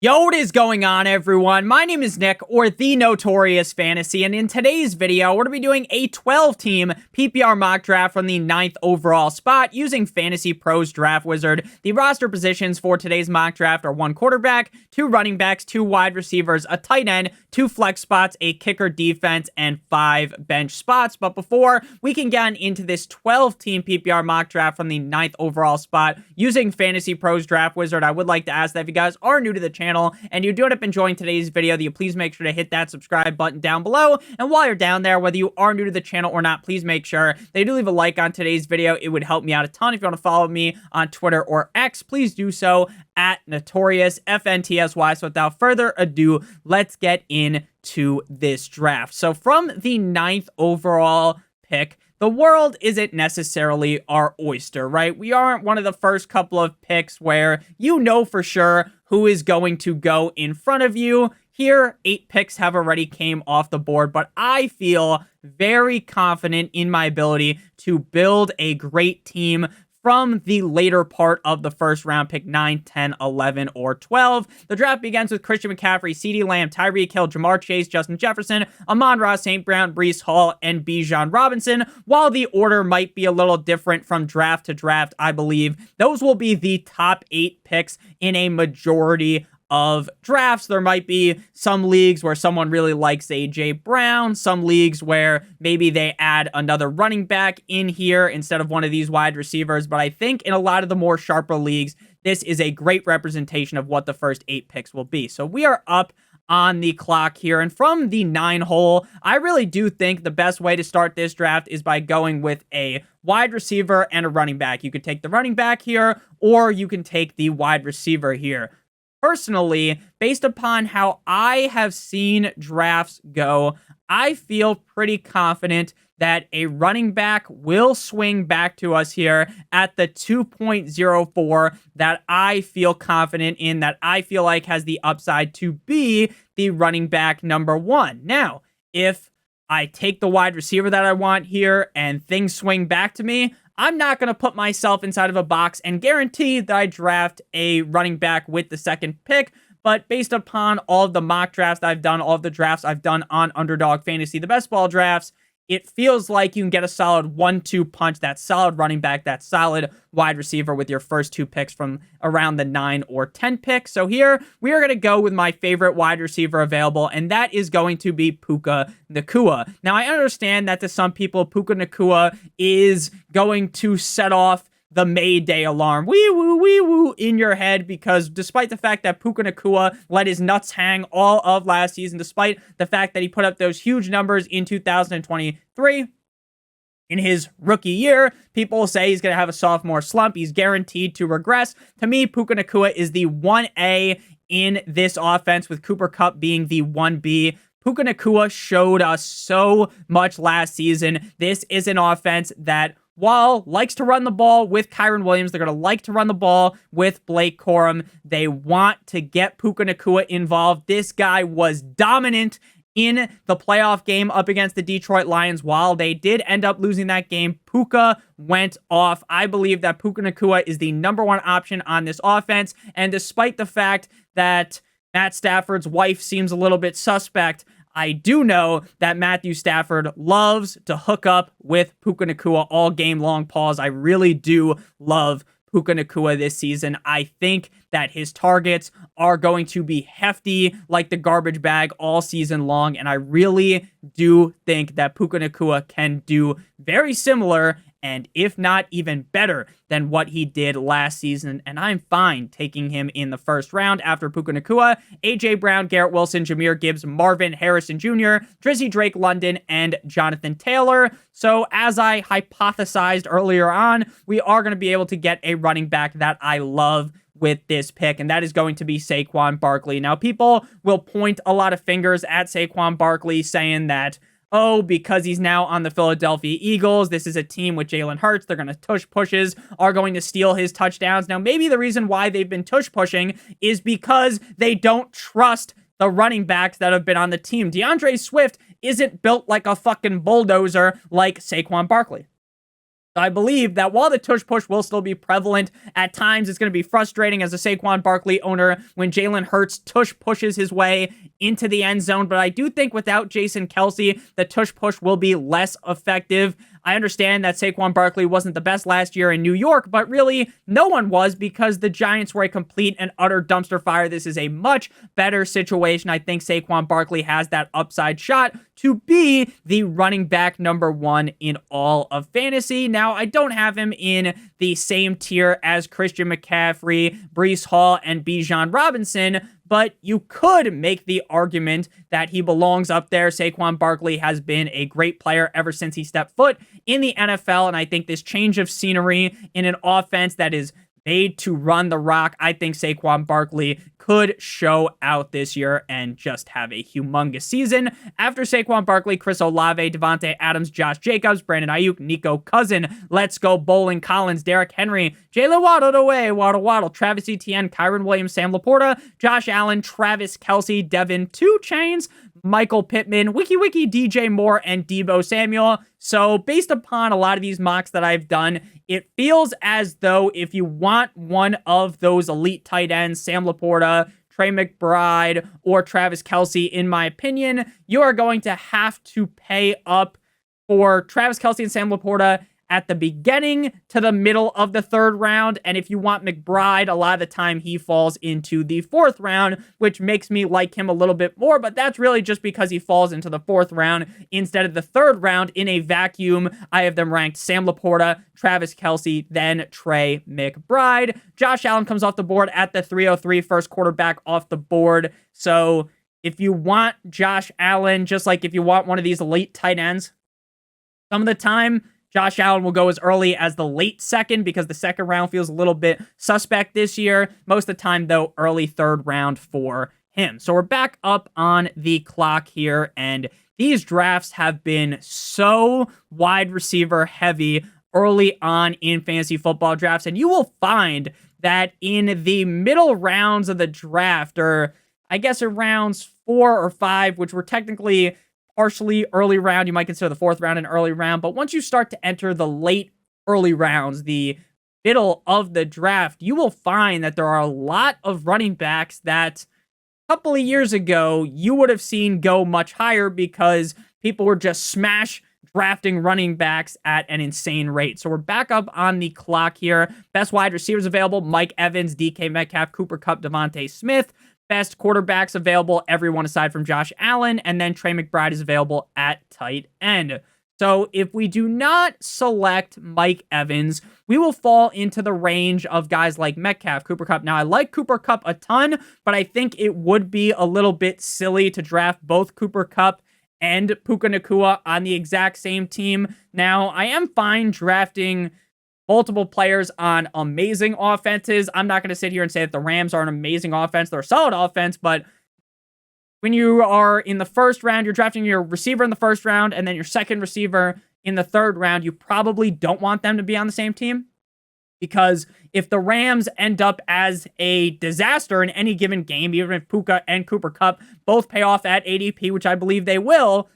Yo, what is going on, everyone? My name is Nick, or the Notorious Fantasy, and in today's video, we're going to be doing a 12-team PPR mock draft from the 9th overall spot using FantasyPros Draft Wizard. The roster positions for today's mock draft are 1 quarterback, 2 running backs, 2 wide receivers, a tight end, 2 flex spots, a kicker defense, and 5 bench spots. But before we can get into this 12-team PPR mock draft from the 9th overall spot using FantasyPros Draft Wizard, I would like to ask that if you guys are new to the channel, and you do end up enjoying today's video, that you please make sure to hit that subscribe button down below. And while you're down there, whether you are new to the channel or not, please make sure that you do leave a like on today's video. It would help me out a ton. If you want to follow me on Twitter or X, please do so at NotoriousFantasy. So without further ado, let's get into this draft. So from the 9th overall pick, the world isn't necessarily our oyster, right? We aren't one of the first couple of picks where you know for sure who is going to go in front of you. Here, 8 picks have already came off the board, but I feel very confident in my ability to build a great team from the later part of the first round, pick 9, 10, 11, or 12. The draft begins with Christian McCaffrey, CeeDee Lamb, Tyreek Hill, Jamar Chase, Justin Jefferson, Amon-Ra St. Brown, Breece Hall, and Bijan Robinson. While the order might be a little different from draft to draft, I believe those will be the top 8 picks in a majority of drafts. There might be some leagues where someone really likes AJ Brown, some leagues where maybe they add another running back in here instead of one of these wide receivers, but I think in a lot of the more sharper leagues, this is a great representation of what the first 8 picks will be. So we are up on the clock here, and from the 9 hole, I really do think the best way to start this draft is by going with a wide receiver and a running back. You could take the running back here, or you can take the wide receiver here. Personally, based upon how I have seen drafts go, I feel pretty confident that a running back will swing back to us here at the 2.04 that I feel confident in, that I feel like has the upside to be the running back number 1. Now, if I take the wide receiver that I want here and things swing back to me, I'm not going to put myself inside of a box and guarantee that I draft a running back with the 2nd pick. But based upon all of the mock drafts I've done, all of the drafts I've done on Underdog Fantasy, the best ball drafts, it feels like you can get a solid 1-2 punch, that solid running back, that solid wide receiver with your first 2 picks from around the 9 or 10 pick. So here, we are going to go with my favorite wide receiver available, and that is going to be Puka Nacua. Now, I understand that to some people, Puka Nacua is going to set off the Mayday alarm, wee woo in your head, because despite the fact that Puka Nacua let his nuts hang all of last season, despite the fact that he put up those huge numbers in 2023, in his rookie year, people say he's going to have a sophomore slump. He's guaranteed to regress. To me, Puka Nacua is the 1A in this offense, with Cooper Kupp being the 1B. Puka Nacua showed us so much last season. This is an offense that, while likes to run the ball with Kyren Williams, they're going to like to run the ball with Blake Corum. They want to get Puka Nacua involved. This guy was dominant in the playoff game up against the Detroit Lions. While they did end up losing that game, Puka went off. I believe that Puka Nacua is the number 1 option on this offense, and despite the fact that Matt Stafford's wife seems a little bit suspect, I do know that Matthew Stafford loves to hook up with Puka Nacua all game long. Pause. I really do love Puka Nacua this season. I think that his targets are going to be hefty like the garbage bag all season long, and I really do think that Puka Nacua can do very similar, and if not even better than what he did last season, and I'm fine taking him in the first round after Puka Nacua, AJ Brown, Garrett Wilson, Jahmyr Gibbs, Marvin Harrison Jr., Drizzy Drake London, and Jonathan Taylor. So as I hypothesized earlier on, we are going to be able to get a running back that I love with this pick, and that is going to be Saquon Barkley. Now, people will point a lot of fingers at Saquon Barkley, saying that, oh, because he's now on the Philadelphia Eagles, this is a team with Jalen Hurts, they're going to tush pushes, are going to steal his touchdowns. Now, maybe the reason why they've been tush pushing is because they don't trust the running backs that have been on the team. DeAndre Swift isn't built like a fucking bulldozer like Saquon Barkley. So I believe that while the tush push will still be prevalent, at times it's going to be frustrating as a Saquon Barkley owner when Jalen Hurts tush pushes his way into the end zone. But I do think without Jason Kelce, the tush push will be less effective. I understand that Saquon Barkley wasn't the best last year in New York, but really no one was because the Giants were a complete and utter dumpster fire. This is a much better situation. I think Saquon Barkley has that upside shot to be the running back number 1 in all of fantasy. Now, I don't have him in the same tier as Christian McCaffrey, Breece Hall, and Bijan Robinson, but you could make the argument that he belongs up there. Saquon Barkley has been a great player ever since he stepped foot in the NFL, and I think this change of scenery in an offense that is made to run the rock, I think Saquon Barkley could show out this year and just have a humongous season. After Saquon Barkley, Chris Olave, Devontae Adams, Josh Jacobs, Brandon Ayuk, Nico Cousin, Let's Go Bowling Collins, Derrick Henry, Jalen Waddle, Travis Etienne, Kyron Williams, Sam Laporta, Josh Allen, Travis Kelce, Devin 2 Chains, Michael Pittman, Wiki, DJ Moore, and Deebo Samuel. So based upon a lot of these mocks that I've done, it feels as though if you want one of those elite tight ends, Sam Laporta, Trey McBride, or Travis Kelce, in my opinion, you are going to have to pay up for Travis Kelce and Sam Laporta at the beginning to the middle of the 3rd round. And if you want McBride, a lot of the time he falls into the 4th round, which makes me like him a little bit more. But that's really just because he falls into the 4th round instead of the 3rd round. In a vacuum, I have them ranked Sam Laporta, Travis Kelce, then Trey McBride. Josh Allen comes off the board at the 303, first quarterback off the board. So if you want Josh Allen, just like if you want one of these elite tight ends, some of the time, Josh Allen will go as early as the late 2nd because the 2nd round feels a little bit suspect this year. Most of the time, though, early 3rd round for him. So we're back up on the clock here, and these drafts have been so wide receiver heavy early on in fantasy football drafts, and you will find that in the middle rounds of the draft, or I guess in rounds 4 or 5, which were technically partially early round. You might consider the 4th round an early round, but once you start to enter the late early rounds, the middle of the draft, you will find that there are a lot of running backs that a couple of years ago you would have seen go much higher because people were just smash drafting running backs at an insane rate. So we're back up on the clock here. Best wide receivers available: Mike Evans, DK Metcalf, Cooper Kupp, Devontae Smith. Best quarterbacks available, everyone aside from Josh Allen, and then Trey McBride is available at tight end. So if we do not select Mike Evans, we will fall into the range of guys like Metcalf, Cooper Kupp. Now, I like Cooper Kupp a ton, but I think it would be a little bit silly to draft both Cooper Kupp and Puka Nacua on the exact same team. Now, I am fine drafting multiple players on amazing offenses. I'm not going to sit here and say that the Rams are an amazing offense. They're a solid offense, but when you are in the 1st round, you're drafting your receiver in the 1st round and then your 2nd receiver in the 3rd round, you probably don't want them to be on the same team. Because if the Rams end up as a disaster in any given game, even if Puka and Cooper Kupp both pay off at ADP, which I believe they will,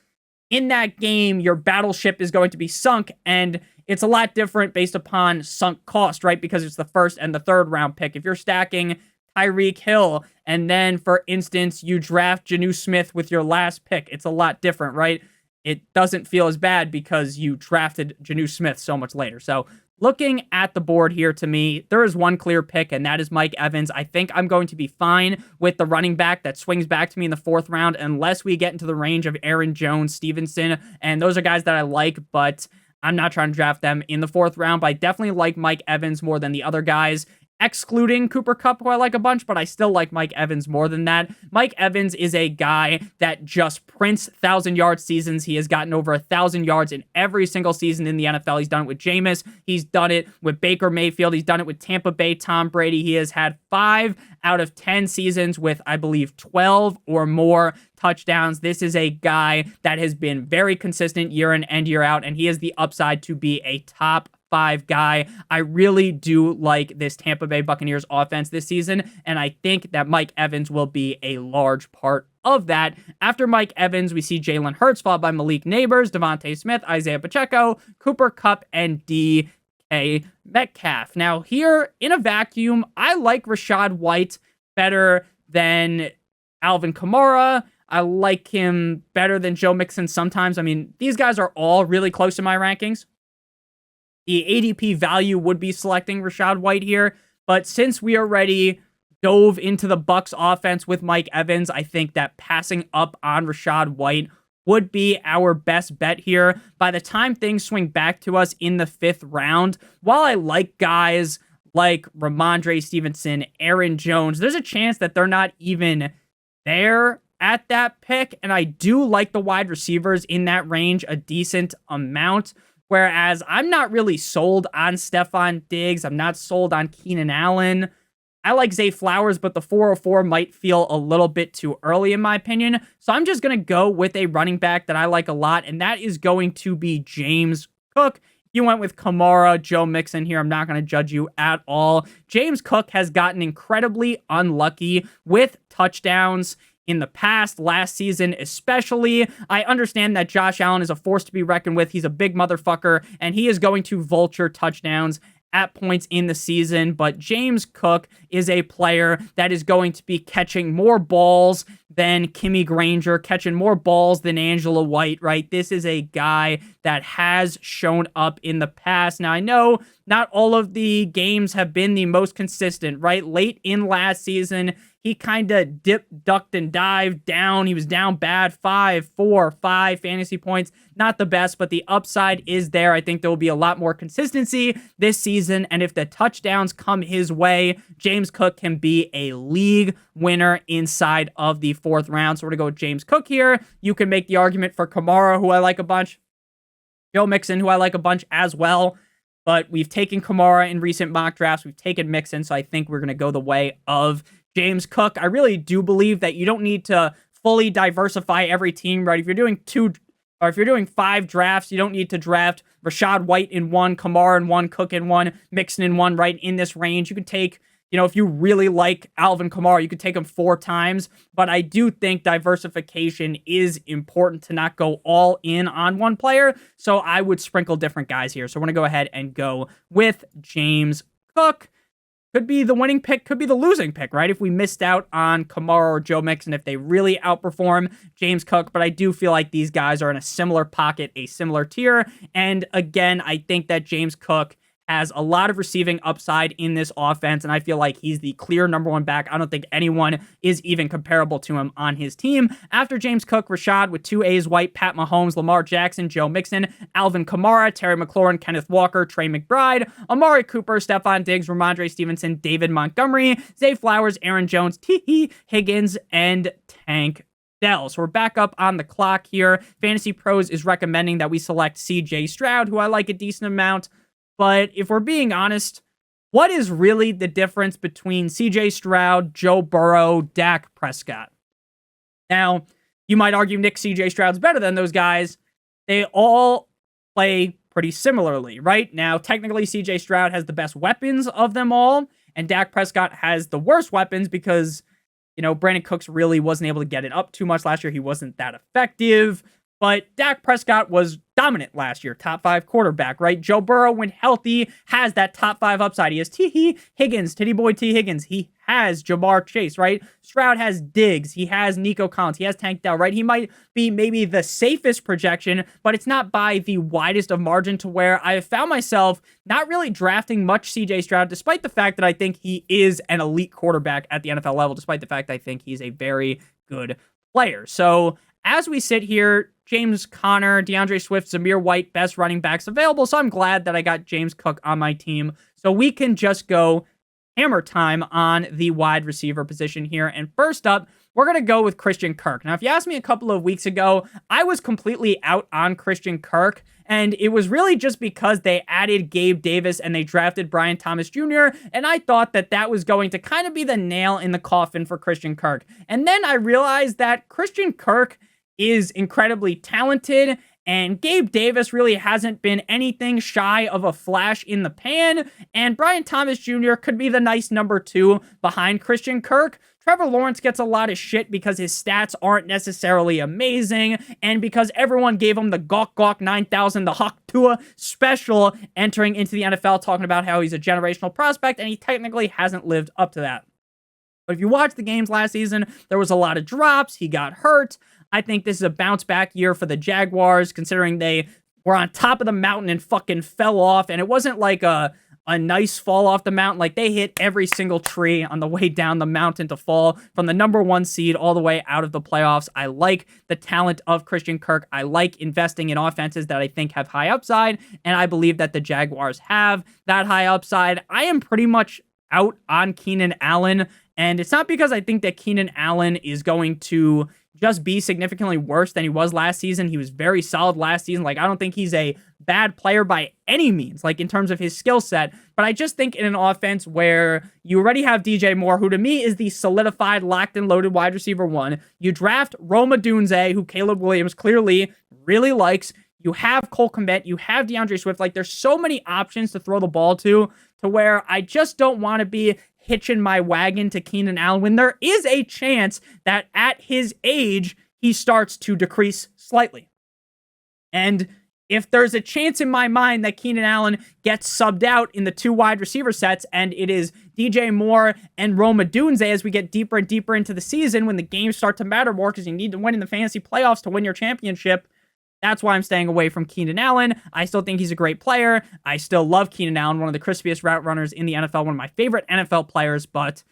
in that game, your battleship is going to be sunk, and it's a lot different based upon sunk cost, right? Because it's the 1st and the 3rd round pick. If you're stacking Tyreek Hill, and then, for instance, you draft Jonnu Smith with your last pick, it's a lot different, right? It doesn't feel as bad because you drafted Jonnu Smith so much later. So looking at the board here, to me, there is one clear pick, and that is Mike Evans. I think I'm going to be fine with the running back that swings back to me in the 4th round unless we get into the range of Aaron Jones, Stevenson, and those are guys that I like, but I'm not trying to draft them in the 4th round. But I definitely like Mike Evans more than the other guys, excluding Cooper Kupp, who I like a bunch, but I still like Mike Evans more than that. Mike Evans is a guy that just prints 1,000-yard seasons. He has gotten over 1,000 yards in every single season in the NFL. He's done it with Jameis. He's done it with Baker Mayfield. He's done it with Tampa Bay Tom Brady. He has had 5 out of 10 seasons with, I believe, 12 or more touchdowns. This is a guy that has been very consistent year in and year out, and he has the upside to be a top 5 guy. I really do like this Tampa Bay Buccaneers offense this season, and I think that Mike Evans will be a large part of that. After Mike Evans, we see Jalen Hurts, followed by Malik Neighbors, Devontae Smith, Isaiah Pacheco, Cooper Kupp, and DK Metcalf. Now, here in a vacuum, I like Rachaad White better than Alvin Kamara. I like him better than Joe Mixon sometimes. I mean, these guys are all really close to my rankings. The ADP value would be selecting Rachaad White here, but since we already dove into the Bucs offense with Mike Evans, I think that passing up on Rachaad White would be our best bet here. By the time things swing back to us in the 5th round, while I like guys like Ramondre Stevenson, Aaron Jones, there's a chance that they're not even there at that pick, and I do like the wide receivers in that range a decent amount, whereas I'm not really sold on Stephon Diggs. I'm not sold on Keenan Allen. I like Zay Flowers, but the 404 might feel a little bit too early in my opinion, so I'm just going to go with a running back that I like a lot, and that is going to be James Cook. You went with Kamara, Joe Mixon here. I'm not going to judge you at all. James Cook has gotten incredibly unlucky with touchdowns in the past, last season especially. I understand that Josh Allen is a force to be reckoned with. He's a big motherfucker, and he is going to vulture touchdowns at points in the season, but James Cook is a player that is going to be catching more balls than Kimmy Granger, catching more balls than Angela White, right? This is a guy that has shown up in the past. Now, I know not all of the games have been the most consistent, right? Late in last season, he kind of dipped, ducked, and dived down. He was down bad, 5 fantasy points. Not the best, but the upside is there. I think there will be a lot more consistency this season, and if the touchdowns come his way, James Cook can be a league winner inside of the 4th round. So we're going to go with James Cook here. You can make the argument for Kamara, who I like a bunch. Joe Mixon, who I like a bunch as well. But we've taken Kamara in recent mock drafts. We've taken Mixon, so I think we're going to go the way of James Cook. I really do believe that you don't need to fully diversify every team, right? If you're doing 5 drafts, you don't need to draft Rachaad White in 1, Kamara in 1, Cook in 1, Mixon in 1, right? In this range, you could take, if you really like Alvin Kamara, you could take him 4 times, but I do think diversification is important to not go all in on one player, so I would sprinkle different guys here. So we're going to go ahead and go with James Cook. Could be the winning pick, could be the losing pick, right? If we missed out on Kamara or Joe Mixon, if they really outperform James Cook. But I do feel like these guys are in a similar pocket, a similar tier. And again, I think that James Cook has a lot of receiving upside in this offense, and I feel like he's the clear number 1 back. I don't think anyone is even comparable to him on his team. After James Cook, Rachaad with 2 A's, White, Pat Mahomes, Lamar Jackson, Joe Mixon, Alvin Kamara, Terry McLaurin, Kenneth Walker, Trey McBride, Amari Cooper, Stephon Diggs, Ramondre Stevenson, David Montgomery, Zay Flowers, Aaron Jones, T. Higgins, and Tank Dell. So we're back up on the clock here. Fantasy Pros is recommending that we select CJ Stroud, who I like a decent amount. But if we're being honest, what is really the difference between CJ Stroud, Joe Burrow, Dak Prescott? Now, you might argue Nick CJ Stroud's better than those guys. They all play pretty similarly, right? Now, technically, CJ Stroud has the best weapons of them all, and Dak Prescott has the worst weapons because, Brandon Cooks really wasn't able to get it up too much last year. He wasn't that effective. But Dak Prescott was dominant last year, top 5 quarterback, right? Joe Burrow, when healthy, has that top 5 upside. He has T. Higgins, Titty Boy T. Higgins. He has Jamar Chase, right? Stroud has Diggs. He has Nico Collins. He has Tank Dell, right? He might be maybe the safest projection, but it's not by the widest of margin to where I have found myself not really drafting much CJ Stroud, despite the fact that I think he is an elite quarterback at the NFL level, despite the fact that I think he's a very good player. So as we sit here, James Conner, DeAndre Swift, Zamir White, best running backs available. So I'm glad that I got James Cook on my team. So we can just go hammer time on the wide receiver position here. And first up, we're going to go with Christian Kirk. Now, if you asked me a couple of weeks ago, I was completely out on Christian Kirk. And it was really just because they added Gabe Davis and they drafted Brian Thomas Jr. And I thought that that was going to kind of be the nail in the coffin for Christian Kirk. And then I realized that Christian Kirk is incredibly talented, and Gabe Davis really hasn't been anything shy of a flash in the pan, and Brian Thomas Jr. could be the nice number 2 behind Christian Kirk. Trevor Lawrence gets a lot of shit because his stats aren't necessarily amazing, and because everyone gave him the Gawk Gawk 9000, the Hawk Tua special entering into the NFL, talking about how he's a generational prospect, and he technically hasn't lived up to that. But if you watch the games last season, there was a lot of drops. He got hurt. I think this is a bounce back year for the Jaguars, considering they were on top of the mountain and fucking fell off, and it wasn't like a nice fall off the mountain. Like, they hit every single tree on the way down the mountain to fall from the number 1 seed all the way out of the playoffs. I like the talent of Christian Kirk. I like investing in offenses that I think have high upside, and I believe that the Jaguars have that high upside. I am pretty much out on Keenan Allen, and it's not because I think that Keenan Allen is going to just be significantly worse than he was last season. He was very solid last season. Like, I don't think he's a bad player by any means, like in terms of his skill set, but I just think in an offense where you already have DJ Moore, who to me is the solidified, locked and loaded wide receiver 1. You draft Rome Odunze, who Caleb Williams clearly really likes. You have Cole Kmet, you have DeAndre Swift. Like, there's so many options to throw the ball to where I just don't want to be hitching my wagon to Keenan Allen when there is a chance that at his age, he starts to decrease slightly. And if there's a chance in my mind that Keenan Allen gets subbed out in the 2 wide receiver sets, and it is DJ Moore and Rome Odunze as we get deeper and deeper into the season when the games start to matter more because you need to win in the fantasy playoffs to win your championship, that's why I'm staying away from Keenan Allen. I still think he's a great player. I still love Keenan Allen, one of the crispiest route runners in the NFL, one of my favorite NFL players, but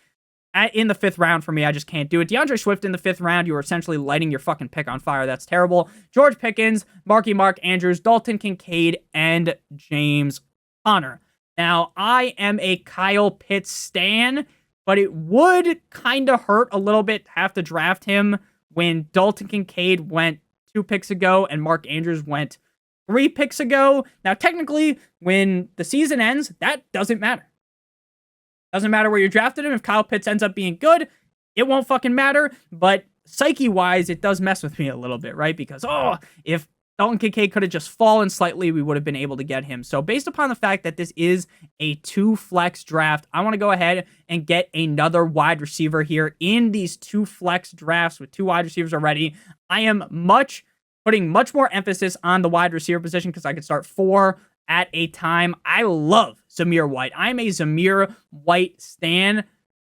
in the 5th round for me, I just can't do it. DeAndre Swift in the 5th round, you are essentially lighting your fucking pick on fire. That's terrible. George Pickens, Mark Andrews, Dalton Kincaid, and James Conner. Now, I am a Kyle Pitts stan, but it would kind of hurt a little bit to have to draft him when Dalton Kincaid went 2 picks ago and Mark Andrews went 3 picks ago. Now, technically, when the season ends, that doesn't matter. Doesn't matter where you drafted him. If Kyle Pitts ends up being good, it won't fucking matter. But psyche-wise, it does mess with me a little bit, right? Because, if Dalton Kincaid could have just fallen slightly, we would have been able to get him. So based upon the fact that this is a 2-flex draft, I want to go ahead and get another wide receiver here in these 2-flex drafts with 2 wide receivers already. I am putting much more emphasis on the wide receiver position because I could start 4 at a time. I love Zamir White. I'm a Zamir White stan,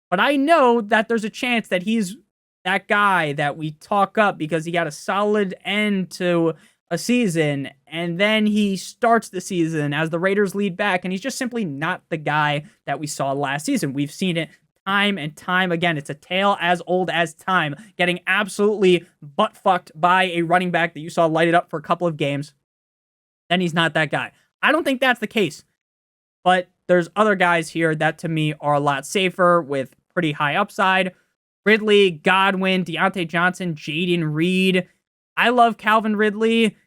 but I know that there's a chance that he's that guy that we talk up because he got a solid end to a season, and then he starts the season as the Raiders lead back, and he's just simply not the guy that we saw last season. We've seen it time and time again. It's a tale as old as time, getting absolutely butt-fucked by a running back that you saw light it up for a couple of games. Then he's not that guy. I don't think that's the case, but there's other guys here that to me are a lot safer with pretty high upside. Ridley, Godwin, Deontay Johnson, Jaden Reed. I love Calvin Ridley.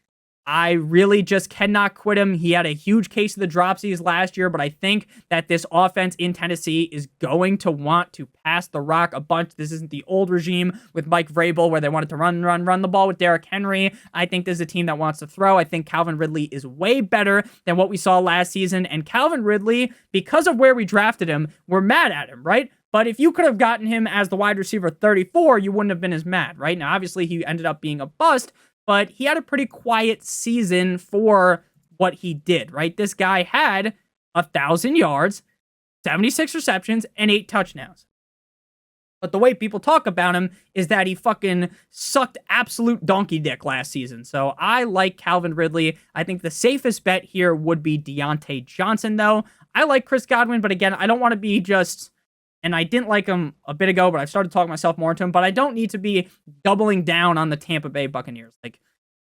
I really just cannot quit him. He had a huge case of the dropsies last year, but I think that this offense in Tennessee is going to want to pass the rock a bunch. This isn't the old regime with Mike Vrabel where they wanted to run the ball with Derrick Henry. I think this is a team that wants to throw. I think Calvin Ridley is way better than what we saw last season. And Calvin Ridley, because of where we drafted him, we're mad at him, right? But if you could have gotten him as the wide receiver 34, you wouldn't have been as mad, right? Now, obviously, he ended up being a bust, but he had a pretty quiet season for what he did, right? This guy had 1,000 yards, 76 receptions, and 8 touchdowns. But the way people talk about him is that he fucking sucked absolute donkey dick last season. So I like Calvin Ridley. I think the safest bet here would be Deontay Johnson, though. I like Chris Godwin, but again, I don't want to be just... And I didn't like him a bit ago, but I've started talking myself more into him. But I don't need to be doubling down on the Tampa Bay Buccaneers. Like,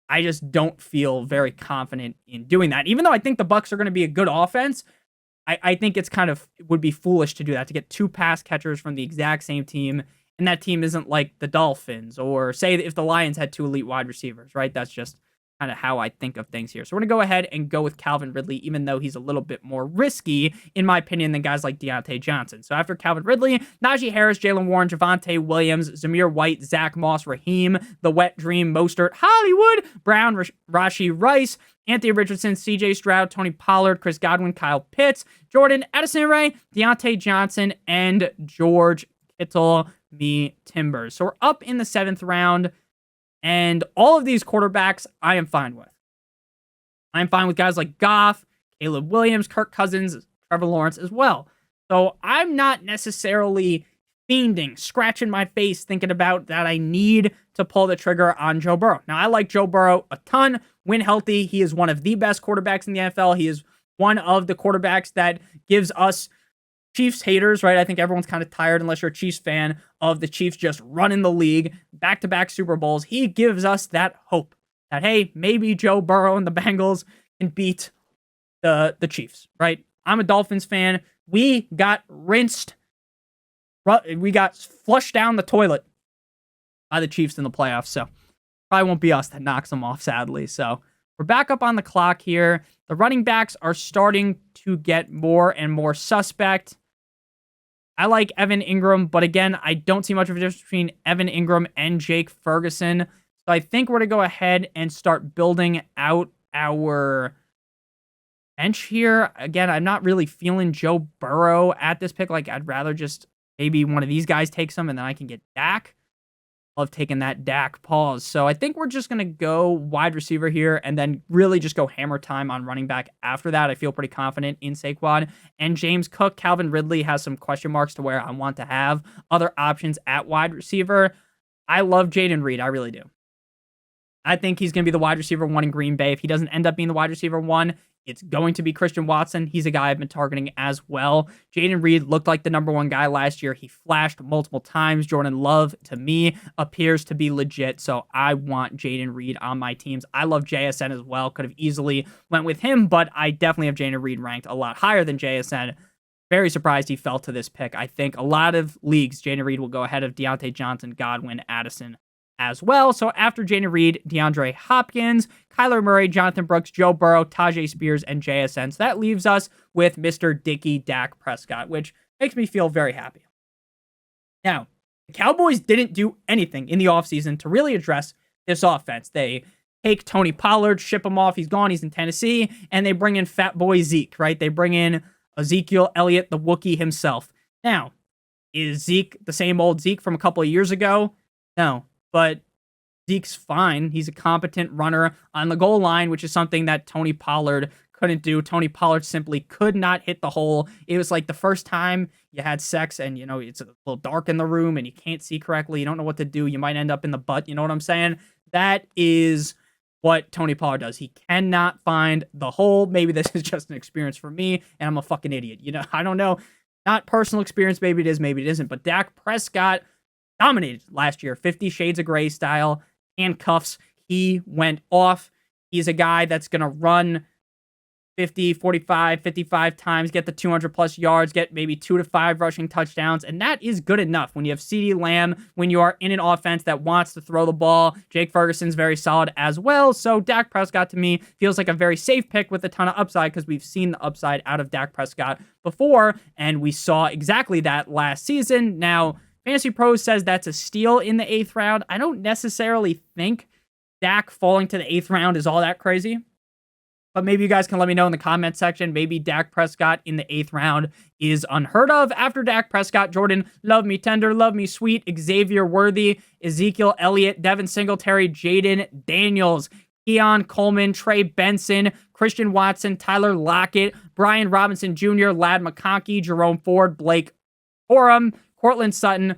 I just don't feel very confident in doing that. Even though I think the Bucs are going to be a good offense, I think it's kind of would be foolish to do that, to get 2 pass catchers from the exact same team. And that team isn't like the Dolphins, or say if the Lions had 2 elite wide receivers, right? That's just kind of how I think of things here. So we're going to go ahead and go with Calvin Ridley, even though he's a little bit more risky, in my opinion, than guys like Deontay Johnson. So after Calvin Ridley, Najee Harris, Jalen Warren, Javonte Williams, Zamir White, Zach Moss, Raheem, The Wet Dream, Mostert, Hollywood, Brown, Rashee Rice, Anthony Richardson, CJ Stroud, Tony Pollard, Chris Godwin, Kyle Pitts, Jordan Addison Ray, Deontay Johnson, and George Kittle, me Timbers. So we're up in the 7th round, and all of these quarterbacks I am fine with. I'm fine with guys like Goff, Caleb Williams, Kirk Cousins, Trevor Lawrence as well. So I'm not necessarily fiending, scratching my face, thinking about that I need to pull the trigger on Joe Burrow. Now, I like Joe Burrow a ton. When healthy, he is one of the best quarterbacks in the NFL. He is one of the quarterbacks that gives us Chiefs haters, right? I think everyone's kind of tired, unless you're a Chiefs fan, of the Chiefs just running the league, back-to-back Super Bowls. He gives us that hope that, hey, maybe Joe Burrow and the Bengals can beat the Chiefs, right? I'm a Dolphins fan. We got rinsed. We got flushed down the toilet by the Chiefs in the playoffs, so probably won't be us that knocks them off, sadly. So we're back up on the clock here. The running backs are starting to get more and more suspect. I like Evan Ingram, but again, I don't see much of a difference between Evan Ingram and Jake Ferguson. So I think we're going to go ahead and start building out our bench here. Again, I'm not really feeling Joe Burrow at this pick. Like, I'd rather just maybe one of these guys take some and then I can get Dak. Love taking that Dak pause. So I think we're just going to go wide receiver here and then really just go hammer time on running back after that. I feel pretty confident in Saquon and James Cook. Calvin Ridley has some question marks to where I want to have other options at wide receiver. I love Jaden Reed. I really do. I think he's going to be the wide receiver 1 in Green Bay. If he doesn't end up being the wide receiver 1, it's going to be Christian Watson. He's a guy I've been targeting as well. Jaden Reed looked like the number 1 guy last year. He flashed multiple times. Jordan Love, to me, appears to be legit, so I want Jaden Reed on my teams. I love JSN as well. Could have easily went with him, but I definitely have Jaden Reed ranked a lot higher than JSN. Very surprised he fell to this pick. I think a lot of leagues, Jaden Reed will go ahead of Deontay Johnson, Godwin, Addison as well. So after Jaden Reed, DeAndre Hopkins, Kyler Murray, Jonathan Brooks, Joe Burrow, Tajay Spears, and JSN. So that leaves us with Mr. Dicky Dak Prescott, which makes me feel very happy. Now, the Cowboys didn't do anything in the offseason to really address this offense. They take Tony Pollard, ship him off. He's gone. He's in Tennessee. And they bring in Fat Boy Zeke, right? They bring in Ezekiel Elliott, the Wookiee himself. Now, is Zeke the same old Zeke from a couple of years ago? No. But Zeke's fine. He's a competent runner on the goal line, which is something that Tony Pollard couldn't do. Tony Pollard simply could not hit the hole. It was like the first time you had sex and, it's a little dark in the room and you can't see correctly. You don't know what to do. You might end up in the butt. You know what I'm saying? That is what Tony Pollard does. He cannot find the hole. Maybe this is just an experience for me and I'm a fucking idiot. I don't know. Not personal experience. Maybe it is, maybe it isn't. But Dak Prescott dominated last year, 50 Shades of Grey style, handcuffs. He went off. He's a guy that's going to run 50, 45, 55 times, get the 200 plus yards, get maybe 2 to 5 rushing touchdowns. And that is good enough when you have CeeDee Lamb, when you are in an offense that wants to throw the ball. Jake Ferguson's very solid as well. So Dak Prescott to me feels like a very safe pick with a ton of upside because we've seen the upside out of Dak Prescott before. And we saw exactly that last season. Now, Fantasy Pros says that's a steal in the 8th round. I don't necessarily think Dak falling to the 8th round is all that crazy. But maybe you guys can let me know in the comment section. Maybe Dak Prescott in the 8th round is unheard of. After Dak Prescott, Jordan, love me tender, love me sweet, Xavier Worthy, Ezekiel Elliott, Devin Singletary, Jaden Daniels, Keon Coleman, Trey Benson, Christian Watson, Tyler Lockett, Brian Robinson Jr., Ladd McConkey, Jerome Ford, Blake Corum, Cortland Sutton,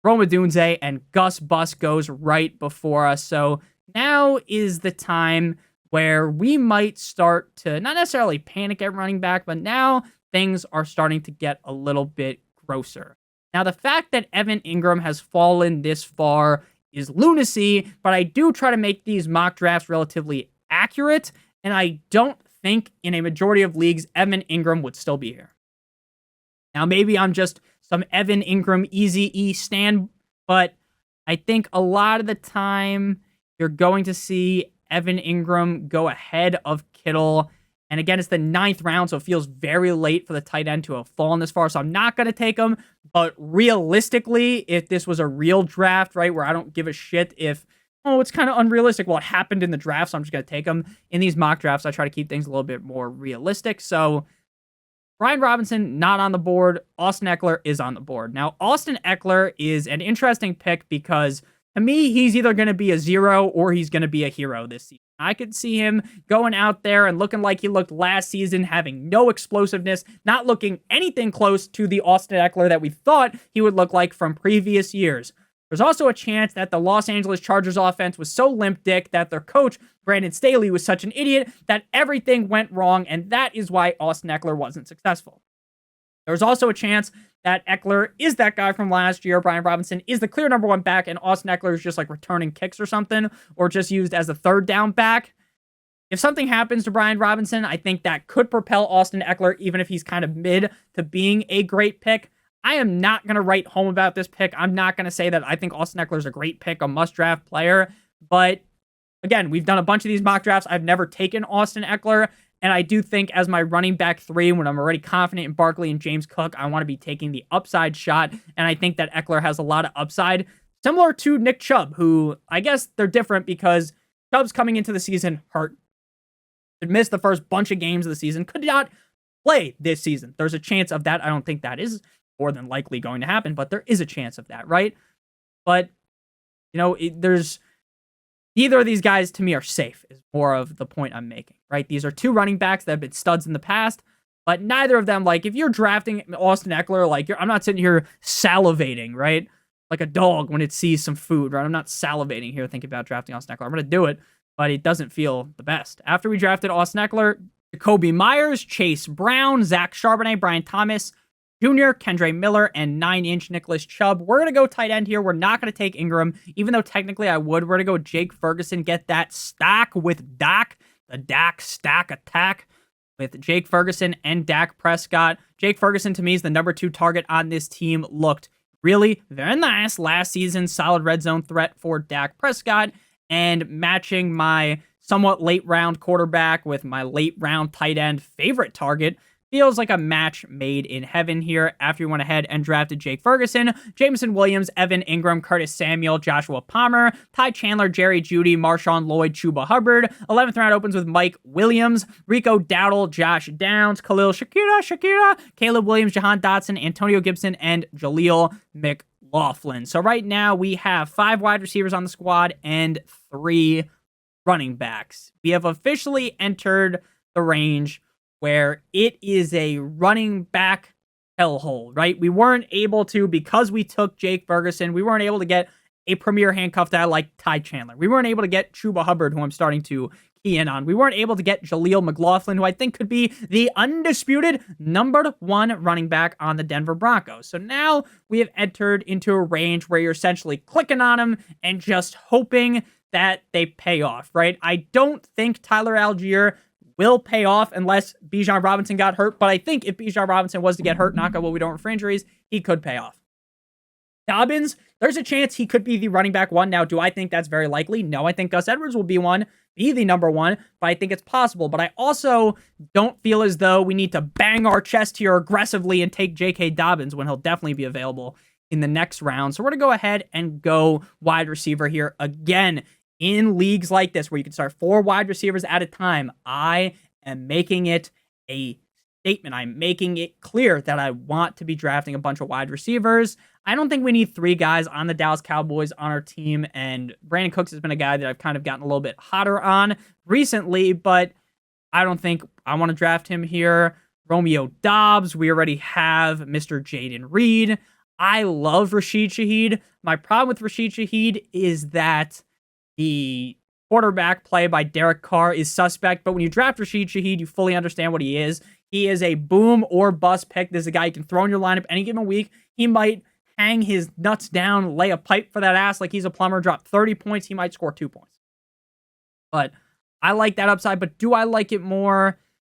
Rome Odunze, and Gus Bus goes right before us. So now is the time where we might start to not necessarily panic at running back, but now things are starting to get a little bit grosser. Now, the fact that Evan Ingram has fallen this far is lunacy, but I do try to make these mock drafts relatively accurate, and I don't think in a majority of leagues Evan Ingram would still be here. Now, maybe I'm just some Evan Ingram Easy-E stan, but I think a lot of the time you're going to see Evan Ingram go ahead of Kittle. And again, it's the 9th round, so it feels very late for the tight end to have fallen this far. So I'm not going to take him. But realistically, if this was a real draft, right, where I don't give a shit if, it's kind of unrealistic. Well, it happened in the draft, so I'm just going to take him. In these mock drafts, I try to keep things a little bit more realistic. So Brian Robinson, not on the board. Austin Eckler is on the board. Now, Austin Eckler is an interesting pick because, to me, he's either going to be a 0 or he's going to be a hero this season. I could see him going out there and looking like he looked last season, having no explosiveness, not looking anything close to the Austin Eckler that we thought he would look like from previous years. There's also a chance that the Los Angeles Chargers offense was so limp dick that their coach, Brandon Staley, was such an idiot that everything went wrong, and that is why Austin Eckler wasn't successful. There's also a chance that Eckler is that guy from last year. Brian Robinson is the clear number 1 back, and Austin Eckler is just like returning kicks or something, or just used as a third down back. If something happens to Brian Robinson, I think that could propel Austin Eckler, even if he's kind of mid, to being a great pick. I am not going to write home about this pick. I'm not going to say that I think Austin Eckler is a great pick, a must-draft player. But, again, we've done a bunch of these mock drafts. I've never taken Austin Eckler. And I do think as my running back 3, when I'm already confident in Barkley and James Cook, I want to be taking the upside shot. And I think that Eckler has a lot of upside, similar to Nick Chubb, who I guess they're different because Chubb's coming into the season hurt. Could miss the first bunch of games of the season. Could not play this season. There's a chance of that. I don't think that is more than likely going to happen, but there is a chance of that, right? But, you know, there's neither of these guys to me are safe, is more of the point I'm making, right? These are 2 running backs that have been studs in the past, but neither of them, like, if you're drafting Austin Eckler, like, I'm not sitting here salivating, right? Like a dog when it sees some food, right? I'm not salivating here thinking about drafting Austin Eckler. I'm going to do it, but it doesn't feel the best. After we drafted Austin Eckler, Jacoby Myers, Chase Brown, Zach Charbonnet, Brian Thomas Jr., Kendre Miller, and 9-inch Nicholas Chubb. We're going to go tight end here. We're not going to take Ingram, even though technically I would. We're going to go with Jake Ferguson, get that stack with Dak, the Dak stack attack with Jake Ferguson and Dak Prescott. Jake Ferguson, to me, is the number 2 target on this team. Looked really very nice last season. Solid red zone threat for Dak Prescott, and matching my somewhat late round quarterback with my late round tight end favorite target feels like a match made in heaven here. After we went ahead and drafted Jake Ferguson, Jameson Williams, Evan Ingram, Curtis Samuel, Joshua Palmer, Ty Chandler, Jerry Jeudy, Marshawn Lloyd, Chuba Hubbard. 11th round opens with Mike Williams, Rico Dowdle, Josh Downs, Khalil Shakira, Caleb Williams, Jahan Dotson, Antonio Gibson, and Jaleel McLaughlin. So right now we have 5 wide receivers on the squad and 3 running backs. We have officially entered the range where it is a running back hellhole, right? We weren't able to, because we took Jake Ferguson, we weren't able to get a premier handcuff that I like Ty Chandler. We weren't able to get Chuba Hubbard, who I'm starting to key in on. We weren't able to get Jaleel McLaughlin, who I think could be the undisputed number 1 running back on the Denver Broncos. So now we have entered into a range where you're essentially clicking on them and just hoping that they pay off, right? I don't think Tyler Algier will pay off unless Bijan Robinson got hurt. But I think if Bijan Robinson was to get hurt, knock on wood, we don't refer injuries, he could pay off. Dobbins, there's a chance he could be the running back 1. Now, do I think that's very likely? No, I think Gus Edwards will be the number 1, but I think it's possible. But I also don't feel as though we need to bang our chest here aggressively and take J.K. Dobbins when he'll definitely be available in the next round. So we're going to go ahead and go wide receiver here again. In leagues like this, where you can start 4 wide receivers at a time, I am making it a statement. I'm making it clear that I want to be drafting a bunch of wide receivers. I don't think we need 3 guys on the Dallas Cowboys on our team, and Brandon Cooks has been a guy that I've kind of gotten a little bit hotter on recently, but I don't think I want to draft him here. Romeo Doubs, we already have Mr. Jaden Reed. I love Rashid Shaheed. My problem with Rashid Shaheed is that the quarterback play by Derek Carr is suspect, but when you draft Rashid Shaheed, you fully understand what he is. He is a boom or bust pick. This is a guy you can throw in your lineup any given week. He might hang his nuts down, lay a pipe for that ass like he's a plumber, drop 30 points. He might score 2 points. But I like that upside, but do I like it more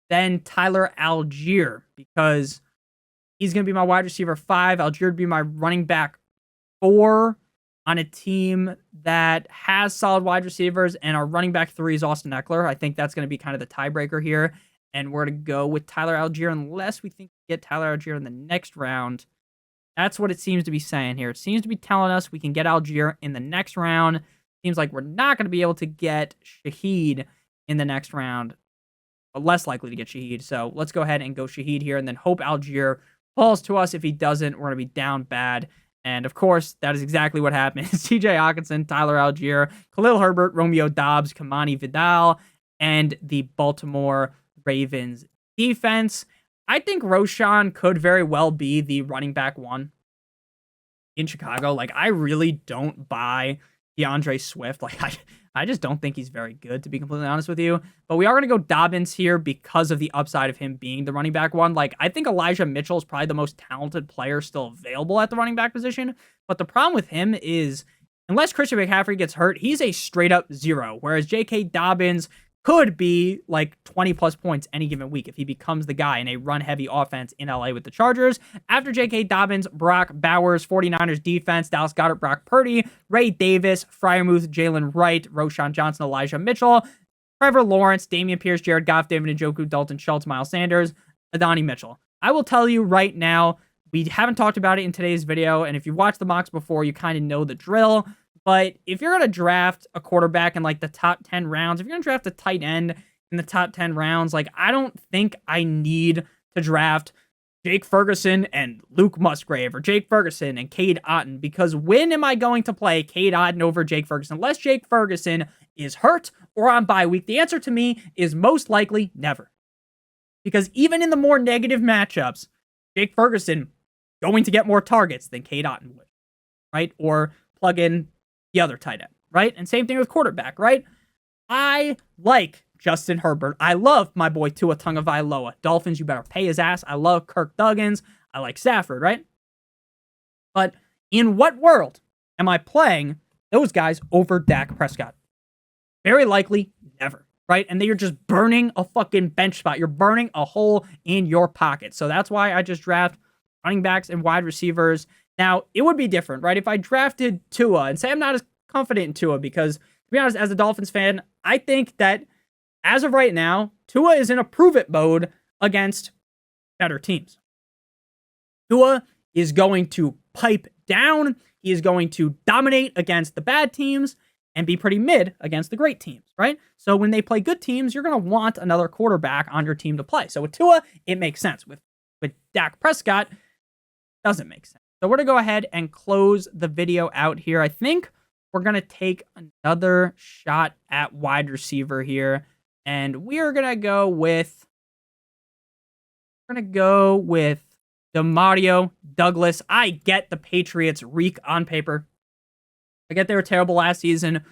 than Tyler Algier? Because he's going to be my wide receiver 5. Algier would be my running back 4. On a team that has solid wide receivers, and our running back 3 is Austin Eckler. I think that's going to be kind of the tiebreaker here, and we're going to go with Tyler Algier unless we think we get Tyler Algier in the next round. That's what it seems to be saying here. It seems to be telling us we can get Algier in the next round. Seems like we're not going to be able to get Shaheed in the next round, less likely to get Shaheed. So let's go ahead and go Shaheed here and then hope Algier falls to us. If he doesn't, we're going to be down bad. And of course, that is exactly what happened. TJ Hawkinson, Tyler Algier, Khalil Herbert, Romeo Dobbs, Kamani Vidal, and the Baltimore Ravens defense. I think Roshan could very well be the running back 1 in Chicago. Like, I really don't buy DeAndre Swift. Like, I just don't think he's very good, to be completely honest with you. But we are going to go Dobbins here because of the upside of him being the running back 1. Like, I think Elijah Mitchell is probably the most talented player still available at the running back position. But the problem with him is, unless Christian McCaffrey gets hurt, he's a straight up 0. Whereas J.K. Dobbins could be like 20 plus points any given week if he becomes the guy in a run heavy offense in LA with the Chargers. After J.K. Dobbins, Brock Bowers, 49ers defense, Dallas Goedert, Brock Purdy, Ray Davis, Freiermuth, Jalen Wright, Roshan Johnson, Elijah Mitchell, Trevor Lawrence, Damian Pierce, Jared Goff, David Njoku, Dalton Schultz, Miles Sanders, Adonai Mitchell. I will tell you right now, we haven't talked about it in today's video, and if you've watched the mocks before, you kind of know the drill. But if you're going to draft a quarterback in like the top 10 rounds, if you're going to draft a tight end in the top 10 rounds, like, I don't think I need to draft Jake Ferguson and Luke Musgrave or Jake Ferguson and Cade Otton, because when am I going to play Cade Otton over Jake Ferguson? Unless Jake Ferguson is hurt or on bye week, the answer to me is most likely never. Because even in the more negative matchups, Jake Ferguson going to get more targets than Cade Otton would, right? Or plug in the other tight end, right? And same thing with quarterback, right? I like Justin Herbert. I love my boy Tua Tagovailoa. Dolphins, you better pay his ass. I love Kirk Duggins. I like Stafford, right? But in what world am I playing those guys over Dak Prescott? Very likely never, right? And then you're just burning a fucking bench spot. You're burning a hole in your pocket. So that's why I just draft running backs and wide receivers. Now, it would be different, right? If I drafted Tua, and say I'm not as confident in Tua, because, to be honest, as a Dolphins fan, I think that as of right now, Tua is in a prove-it mode against better teams. Tua is going to pipe down. He is going to dominate against the bad teams and be pretty mid against the great teams, right? So when they play good teams, you're going to want another quarterback on your team to play. So with Tua, it makes sense. With Dak Prescott, it doesn't make sense. So we're going to go ahead and close the video out here. I think we're going to take another shot at wide receiver here. And we're going to go with Demario Douglas. I get the Patriots reek on paper. I get they were terrible last season,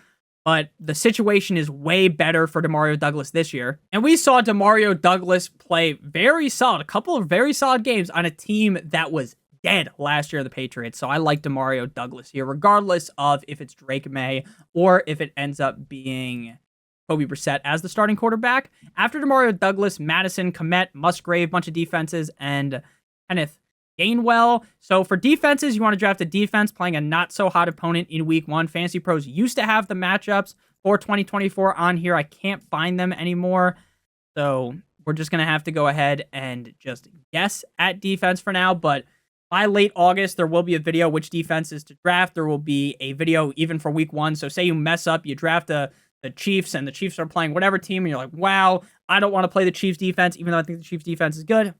but the situation is way better for Demario Douglas this year. And we saw Demario Douglas play very solid, a couple of very solid games on a team that was dead last year, the Patriots. So I like Demario Douglas here, regardless of if it's Drake May or if it ends up being Kobe Brissett as the starting quarterback. After Demario Douglas, Madison, Kmet, Musgrave, bunch of defenses, and Kenneth Gainwell. So for defenses, you want to draft a defense playing a not-so-hot opponent in Week 1. Fantasy Pros used to have the matchups for 2024 on here. I can't find them anymore. So we're just going to have to go ahead and just guess at defense for now. But by late August, there will be a video which defenses to draft. There will be a video even for Week 1. So say you mess up, you draft the Chiefs, and the Chiefs are playing whatever team, and you're like, wow, I don't want to play the Chiefs defense, even though I think the Chiefs defense is good.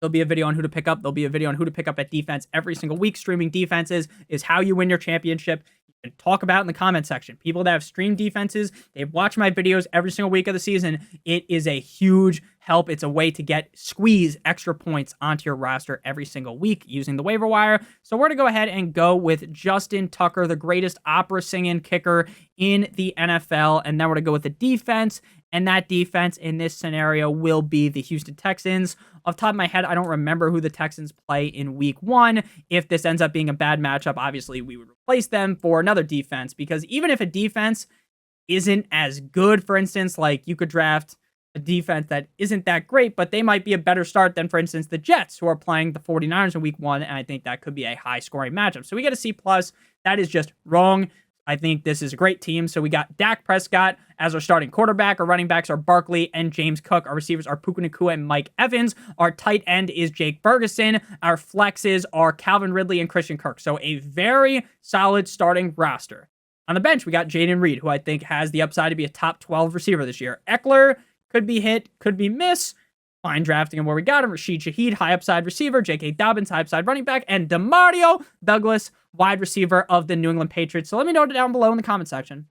There'll be a video on who to pick up. There'll be a video on who to pick up at defense every single week. Streaming defenses is how you win your championship. You can talk about it in the comment section. People that have streamed defenses, they've watched my videos every single week of the season. It is a huge help. It's a way to squeeze extra points onto your roster every single week using the waiver wire. So we're going to go ahead and go with Justin Tucker, the greatest opera singing kicker in the NFL. And then we're going to go with the defense. And that defense in this scenario will be the Houston Texans. Off the top of my head, I don't remember who the Texans play in Week 1. If this ends up being a bad matchup, obviously we would replace them for another defense. Because even if a defense isn't as good, for instance, like you could draft a defense that isn't that great, but they might be a better start than, for instance, the Jets, who are playing the 49ers in Week 1. And I think that could be a high-scoring matchup. So we get a C+. That is just wrong. I think this is a great team. So we got Dak Prescott as our starting quarterback. Our running backs are Barkley and James Cook. Our receivers are Puka Nacua and Mike Evans. Our tight end is Jake Ferguson. Our flexes are Calvin Ridley and Christian Kirk. So a very solid starting roster. On the bench, we got Jaden Reed, who I think has the upside to be a top 12 receiver this year. Eckler, Could be hit, could be miss. Fine drafting him where we got him. Rashid Shaheed, high upside receiver. J.K. Dobbins, high upside running back. And Demario Douglas, wide receiver of the New England Patriots. So let me know down below in the comment section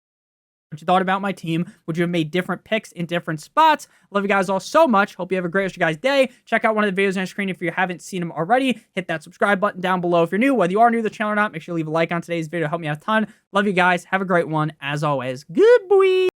what you thought about my team. Would you have made different picks in different spots? Love you guys all so much. Hope you have a great rest of your guys' day. Check out one of the videos on the screen if you haven't seen them already. Hit that subscribe button down below if you're new. Whether you are new to the channel or not, make sure you leave a like on today's video. Help me out a ton. Love you guys. Have a great one. As always, good boy.